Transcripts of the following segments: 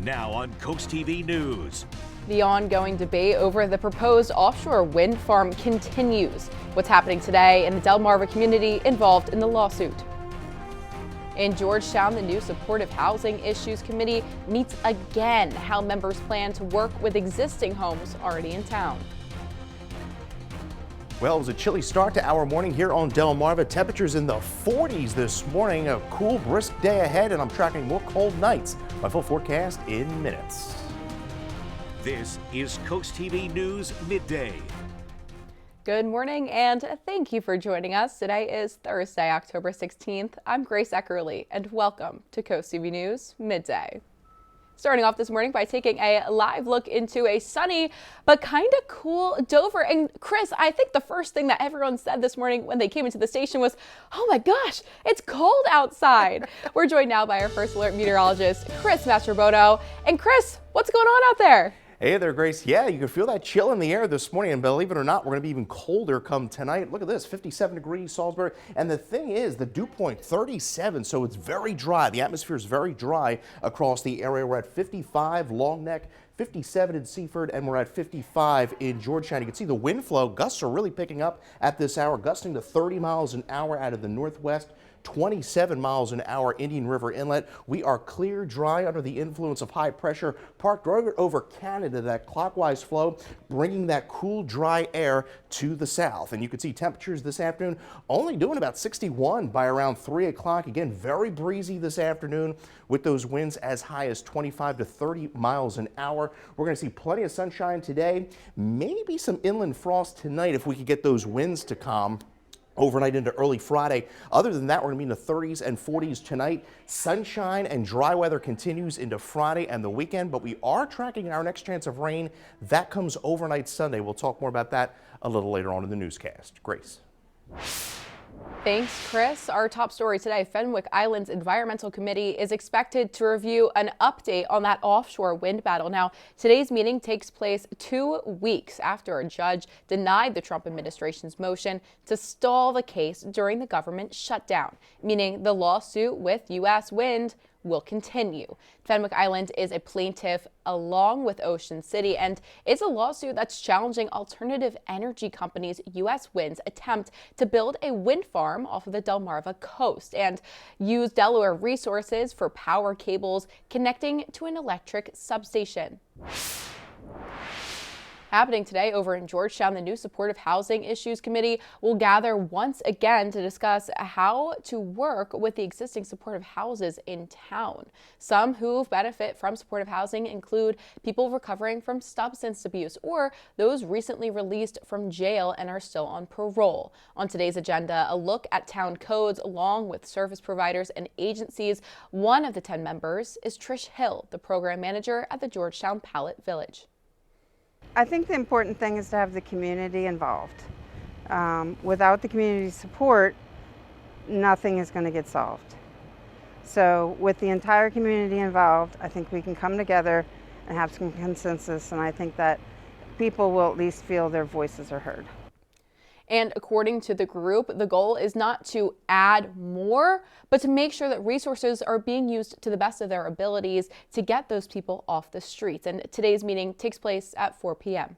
Now on CoastTV News. The ongoing debate over the proposed offshore wind farm continues. What's happening today in the Delmarva community involved in the lawsuit? In Georgetown, the new Supportive Housing Issues Committee meets again. How members plan to work with existing homes already in town. Well, it was a chilly start to our morning here on Delmarva. Temperatures in the 40s this morning. A cool, brisk day ahead, and I'm tracking more cold nights. My full forecast in minutes. This is CoastTV News Midday. Good morning, and thank you for joining us. Today is Thursday, October 16th. I'm Grace Eckerly, and welcome to CoastTV News Midday. Starting off this morning by taking a live look into a sunny but kind of cool Dover. And Chris, I think the first thing that everyone said this morning when they came into the station was, "Oh my gosh, it's cold outside." We're joined now by our first alert meteorologist, Chris Mastrobono. And Chris, what's going on out there? Hey there, Grace. Yeah, you can feel that chill in the air this morning, and believe it or not, we're going to be even colder come tonight. Look at this, 57 degrees, Salisbury. And the thing is, the dew point, 37, so it's very dry. The atmosphere is very dry across the area. We're at 55 Long Neck, 57 in Seaford, and we're at 55 in Georgetown. You can see the wind flow. Gusts are really picking up at this hour, gusting to 30 miles an hour out of the northwest. 27 miles an hour Indian River Inlet. We are clear, dry under the influence of high pressure parked right over Canada. That clockwise flow bringing that cool, dry air to the south. And you can see temperatures this afternoon only doing about 61 by around 3 o'clock. Again, very breezy this afternoon with those winds as high as 25 to 30 miles an hour. We're going to see plenty of sunshine today. Maybe some inland frost tonight if we could get those winds to calm overnight into early Friday. Other than that, we're going to be in the 30s and 40s tonight. Sunshine and dry weather continues into Friday and the weekend, but we are tracking our next chance of rain. That comes overnight Sunday. We'll talk more about that a little later on in the newscast. Grace. Thanks, Chris. Our top story today, Fenwick Island's Environmental Committee is expected to review an update on that offshore wind battle. Now, today's meeting takes place 2 weeks after a judge denied the Trump administration's motion to stall the case during the government shutdown, meaning the lawsuit with U.S. Wind will continue. Fenwick Island is a plaintiff along with Ocean City, and it's a lawsuit that's challenging alternative energy companies U.S. Wind's attempt to build a wind farm off of the Delmarva coast and use Delaware resources for power cables connecting to an electric substation. Happening today over in Georgetown, the new Supportive Housing Issues Committee will gather once again to discuss how to work with the existing supportive houses in town. Some who benefit from supportive housing include people recovering from substance abuse or those recently released from jail and are still on parole. On today's agenda, a look at town codes along with service providers and agencies. One of the 10 members is Trish Hill, the program manager at the Georgetown Pallet Village. I think the important thing is to have the community involved. Without the community support, nothing is going to get solved. So with the entire community involved, I think we can come together and have some consensus, and I think that people will at least feel their voices are heard. And according to the group, the goal is not to add more, but to make sure that resources are being used to the best of their abilities to get those people off the streets. And today's meeting takes place at 4 p.m.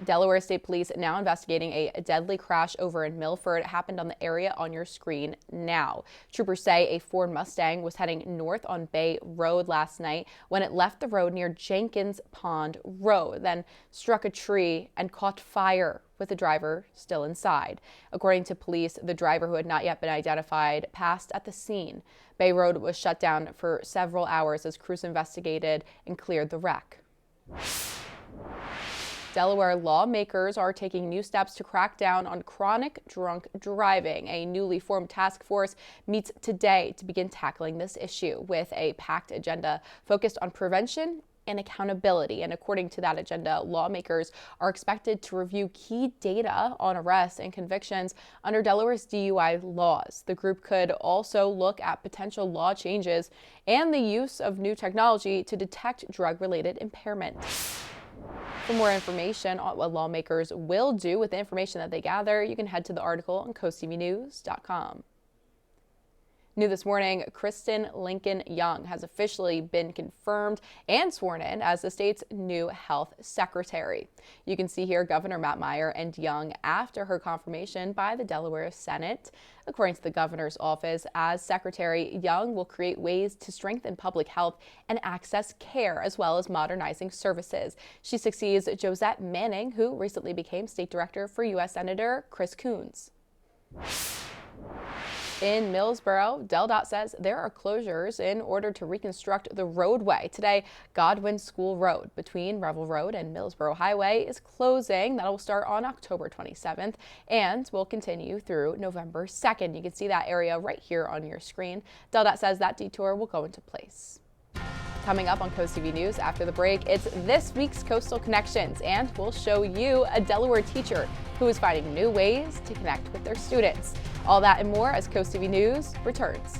Delaware State Police now investigating a deadly crash over in Milford. It happened on the area on your screen now. Troopers say a Ford Mustang was heading north on Bay Road last night when it left the road near Jenkins Pond Road, then struck a tree and caught fire with the driver still inside. According to police, the driver, who had not yet been identified, passed at the scene. Bay Road was shut down for several hours as crews investigated and cleared the wreck. Delaware lawmakers are taking new steps to crack down on chronic drunk driving. A newly formed task force meets today to begin tackling this issue with a packed agenda focused on prevention and accountability. And according to that agenda, lawmakers are expected to review key data on arrests and convictions under Delaware's DUI laws. The group could also look at potential law changes and the use of new technology to detect drug-related impairment. For more information on what lawmakers will do with the information that they gather, you can head to the article on coasttvnews.com. New this morning, Kristen Lincoln Young has officially been confirmed and sworn in as the state's new health secretary. You can see here Governor Matt Meyer and Young after her confirmation by the Delaware Senate. According to the governor's office, as secretary, Young will create ways to strengthen public health and access care, as well as modernizing services. She succeeds Josette Manning, who recently became state director for U.S. Senator Chris Coons. In Millsboro, DelDOT says there are closures in order to reconstruct the roadway. Today, Godwin School Road between Revel Road and Millsboro Highway is closing. That will start on October 27th and will continue through November 2nd. You can see that area right here on your screen. DelDOT says that detour will go into place. Coming up on CoastTV News after the break, it's this week's Coastal Connections, and we'll show you a Delaware teacher who is finding new ways to connect with their students. All that and more as CoastTV News returns.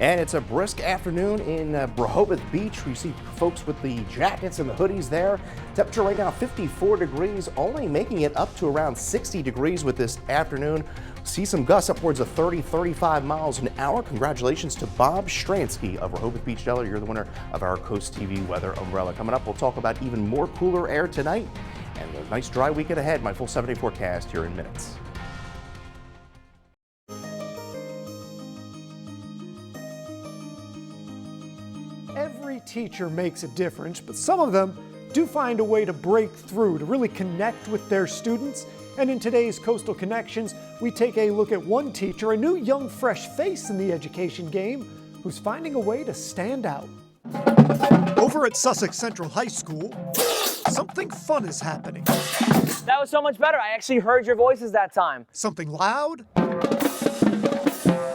And it's a brisk afternoon in Rehoboth Beach. We see folks with the jackets and the hoodies there. Temperature right now 54 degrees, only making it up to around 60 degrees with this afternoon. See some gusts upwards of 30, 35 miles an hour. Congratulations to Bob Stransky of Rehoboth Beach, Delaware. You're the winner of our CoastTV weather umbrella. Coming up, we'll talk about even more cooler air tonight and a nice dry weekend ahead. My full 7-day forecast here in minutes. Every teacher makes a difference, but some of them do find a way to break through, to really connect with their students. And in today's Coastal Connections, we take a look at one teacher, a new young fresh face in the education game, who's finding a way to stand out. Over at Sussex Central High School, something fun is happening. That was so much better. I actually heard your voices that time. Something loud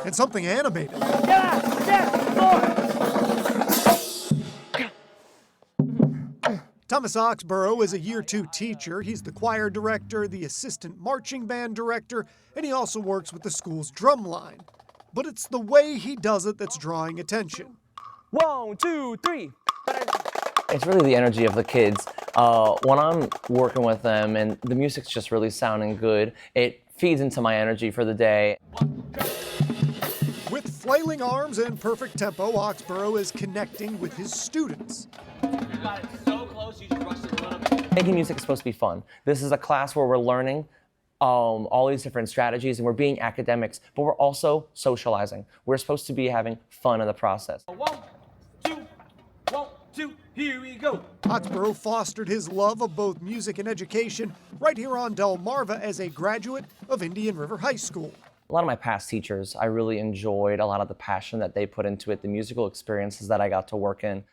and something animated. Thomas Oxborough is a Year 2 teacher. He's the choir director, the assistant marching band director, and he also works with the school's drum line. But it's the way he does it that's drawing attention. 1, 2, 3. It's really the energy of the kids. When I'm working with them and the music's just really sounding good, it feeds into my energy for the day. With flailing arms and perfect tempo, Oxborough is connecting with his students. You got it so close, you just rushed it a little bit. Making music is supposed to be fun. This is a class where we're learning all these different strategies and we're being academics, but we're also socializing. We're supposed to be having fun in the process. 1, 2, here we go. Oxborough fostered his love of both music and education right here on Delmarva as a graduate of Indian River High School. A lot of my past teachers, I really enjoyed a lot of the passion that they put into it, the musical experiences that I got to work in.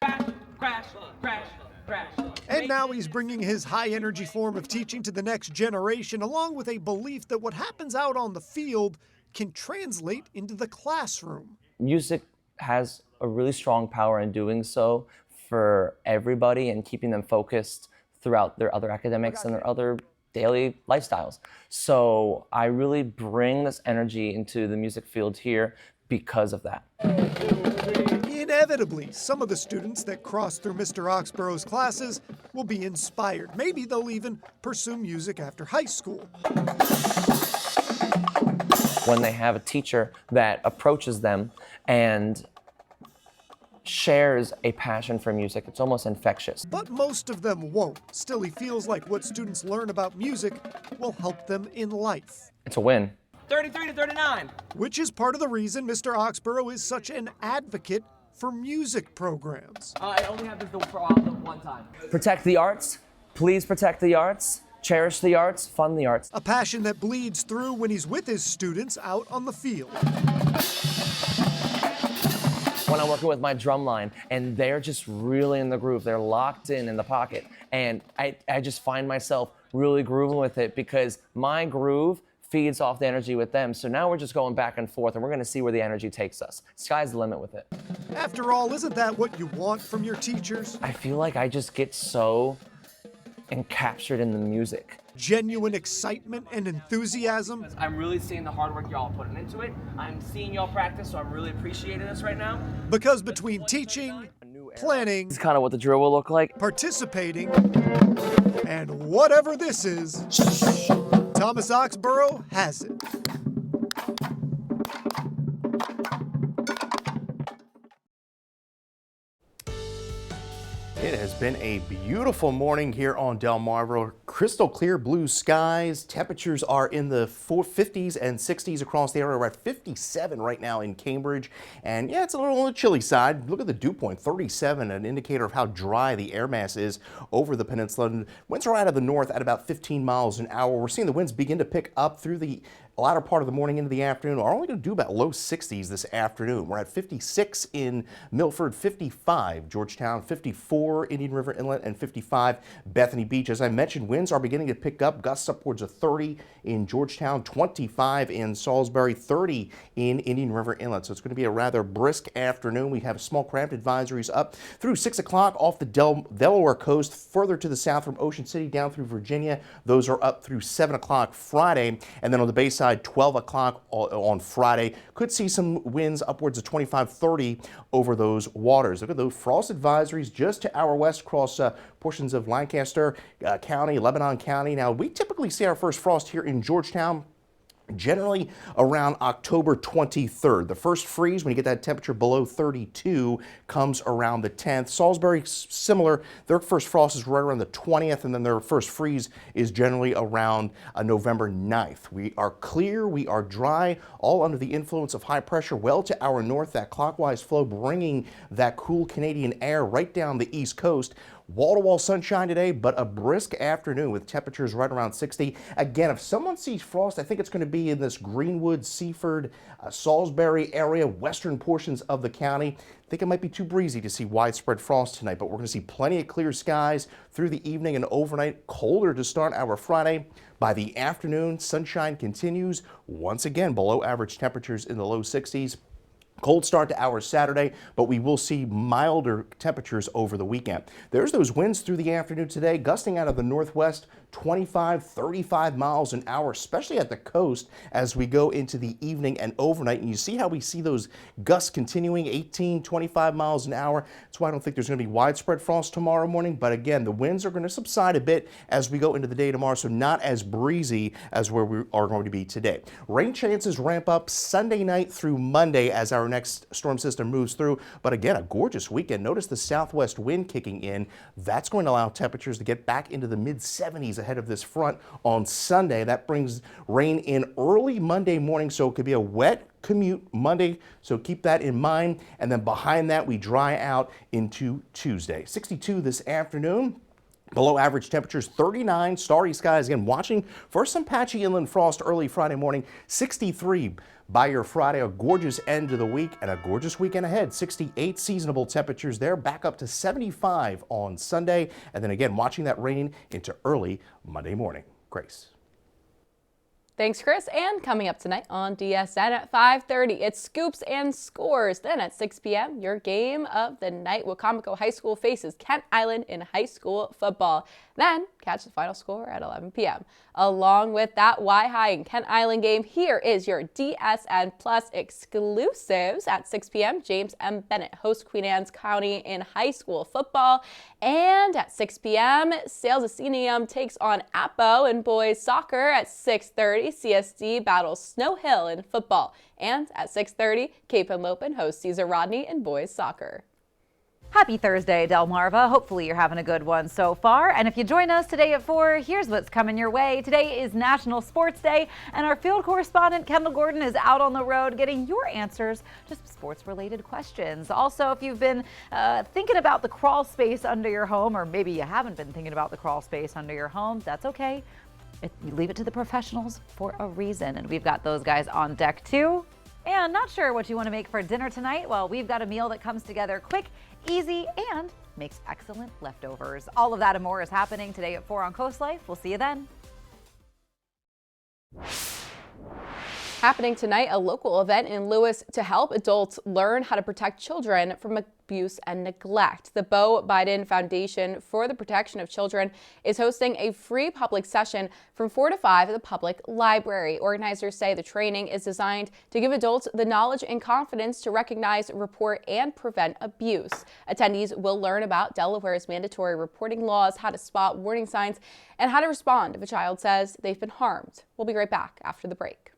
Crash, crash, crash. And now he's bringing his high-energy form of teaching to the next generation, along with a belief that what happens out on the field can translate into the classroom. Music has a really strong power in doing so for everybody and keeping them focused throughout their other academics and their other daily lifestyles. So I really bring this energy into the music field here because of that. Inevitably, some of the students that cross through Mr. Oxborough's classes will be inspired. Maybe they'll even pursue music after high school. When they have a teacher that approaches them and shares a passion for music, it's almost infectious. But most of them won't. Still, he feels like what students learn about music will help them in life. It's a win. 33 to 39. Which is part of the reason Mr. Oxborough is such an advocate for music programs. I only have this for one time. Protect the arts. Please protect the arts. Cherish the arts. Fund the arts. A passion that bleeds through when he's with his students out on the field. When I'm working with my drum line and they're just really in the groove, they're locked in the pocket, and I just find myself really grooving with it because my groove feeds off the energy with them. So now we're just going back and forth and we're gonna see where the energy takes us. Sky's the limit with it. After all, isn't that what you want from your teachers? I feel like I just get so encaptured in the music. Genuine excitement and enthusiasm. I'm really seeing the hard work y'all putting into it. I'm seeing y'all practice, so I'm really appreciating this right now. Because between teaching, planning, It's kind of what the drill will look like. participating, and whatever this is, Thomas Oxborough has it. It has been a beautiful morning here on Delmarva. Crystal clear blue skies. Temperatures are in the 50s and 60s across the area. We're at 57 right now in Cambridge. And yeah, it's a little on the chilly side. Look at the dew point, 37, an indicator of how dry the air mass is over the peninsula. And winds are out of the north at about 15 miles an hour. We're seeing the winds begin to pick up through the latter part of the morning into the afternoon. We're only going to do about low 60s this afternoon. We're at 56 in Milford, 55 Georgetown, 54 Indian River Inlet, and 55 Bethany Beach. As I mentioned, winds are beginning to pick up, gusts upwards of 30 in Georgetown, 25 in Salisbury, 30 in Indian River Inlet. So it's going to be a rather brisk afternoon. We have small craft advisories up through 6 o'clock off the Delaware coast, further to the south from Ocean City down through Virginia. Those are up through 7 o'clock Friday, and then on the Bayside, 12 o'clock on Friday. Could see some winds upwards of 25, 30 over those waters. Look at those frost advisories just to our west across portions of Lancaster County, Lebanon County. Now, we typically see our first frost here in Georgetown generally around October 23rd. The first freeze, when you get that temperature below 32, comes around the 10th. Salisbury, similar. Their first frost is right around the 20th, and then their first freeze is generally around November 9th. We are clear, we are dry, all under the influence of high pressure well to our north. That clockwise flow bringing that cool Canadian air right down the east coast. Wall-to-wall sunshine today, but a brisk afternoon with temperatures right around 60. Again, if someone sees frost, I think it's going to be in this Greenwood, Seaford, Salisbury area, western portions of the county. I think it might be too breezy to see widespread frost tonight, but we're going to see plenty of clear skies through the evening and overnight. Colder to start our Friday. By the afternoon, sunshine continues. Once again, below average temperatures in the low 60s. Cold start to our Saturday, but we will see milder temperatures over the weekend. There's those winds through the afternoon today, gusting out of the northwest, 25, 35 miles an hour, especially at the coast as we go into the evening and overnight. And you see how we see those gusts continuing, 18, 25 miles an hour. That's why I don't think there's going to be widespread frost tomorrow morning. But again, the winds are going to subside a bit as we go into the day tomorrow, so not as breezy as where we are going to be today. Rain chances ramp up Sunday night through Monday as our next storm system moves through. But again, a gorgeous weekend. Notice the southwest wind kicking in. That's going to allow temperatures to get back into the mid-70s ahead of this front on Sunday. That brings rain in early Monday morning, so it could be a wet commute Monday, so keep that in mind. And then behind that, we dry out into Tuesday. 62 this afternoon. Below average temperatures, 39, starry skies. Again, watching for some patchy inland frost early Friday morning. 63 by your Friday, a gorgeous end to the week and a gorgeous weekend ahead. 68 seasonable temperatures there, back up to 75 on Sunday. And then again, watching that rain into early Monday morning. Grace. Thanks, Chris. And coming up tonight on DSN at 5:30, it's Scoops and Scores. Then at 6 p.m., your game of the night, Wicomico High School faces Kent Island in high school football. Then catch the final score at 11 p.m. Along with that Y-High and Kent Island game, here is your DSN Plus exclusives at 6 p.m. James M. Bennett hosts Queen Anne's County in high school football. And at 6 p.m., Sales Asenium takes on Apo in boys soccer. At 6:30, CSD battles Snow Hill in football. And at 6:30, Cape and Lopin hosts Cesar Rodney in boys soccer. Happy Thursday, Delmarva. Hopefully you're having a good one so far. And if you join us today at 4, here's what's coming your way. Today is National Sports Day, and our field correspondent Kendall Gordon is out on the road getting your answers to sports-related questions. Also, if you've been thinking about the crawl space under your home, or maybe you haven't been thinking about the crawl space under your home, that's okay. You leave it to the professionals for a reason, and we've got those guys on deck too. And not sure what you want to make for dinner tonight? Well, we've got a meal that comes together quick, easy, and makes excellent leftovers. All of that and more is happening today at 4 on Coast Life. We'll see you then. Happening tonight, a local event in Lewis to help adults learn how to protect children from abuse and neglect. The Beau Biden Foundation for the Protection of Children is hosting a free public session from 4 to 5 at the public library. Organizers say the training is designed to give adults the knowledge and confidence to recognize, report, and prevent abuse. Attendees will learn about Delaware's mandatory reporting laws, how to spot warning signs, and how to respond if a child says they've been harmed. We'll be right back after the break.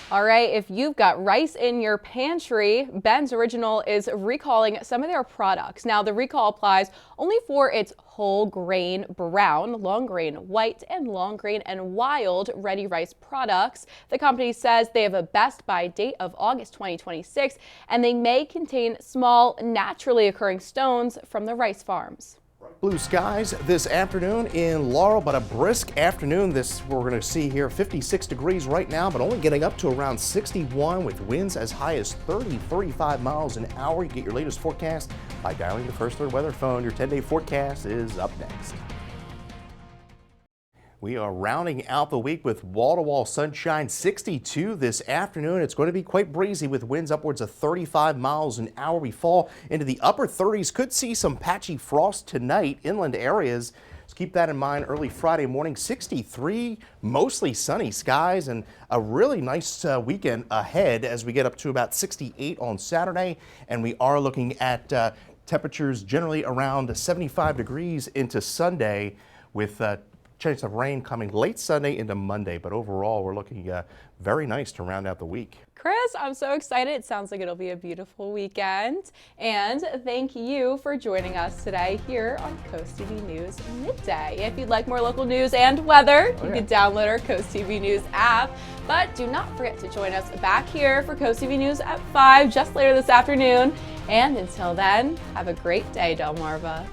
All right, if you've got rice in your pantry, Ben's Original is recalling some of their products. Now, the recall applies only for its whole grain brown, long grain white, and long grain and wild ready rice products. The company says they have a best by date of August 2026, and they may contain small, naturally occurring stones from the rice farms. Blue skies this afternoon in Laurel, but a brisk afternoon. This we're going to see here 56 degrees right now, but only getting up to around 61 with winds as high as 35 miles an hour. You get your latest forecast by dialing the First Alert Weather phone. Your 10-day forecast is up next. We are rounding out the week with wall-to-wall sunshine, 62 this afternoon. It's going to be quite breezy with winds upwards of 35 miles an hour. We fall into the upper 30s. Could see some patchy frost tonight, inland areas. So keep that in mind. Early Friday morning, 63, mostly sunny skies, and a really nice weekend ahead as we get up to about 68 on Saturday. And we are looking at temperatures generally around 75 degrees into Sunday with chance of rain coming late Sunday into Monday, but overall we're looking very nice to round out the week. Chris, I'm so excited. It sounds like it'll be a beautiful weekend. And thank you for joining us today here on Coast TV News Midday. If you'd like more local news and weather, you can download our Coast TV News app. But do not forget to join us back here for Coast TV News at 5 just later this afternoon. And until then, have a great day, Delmarva.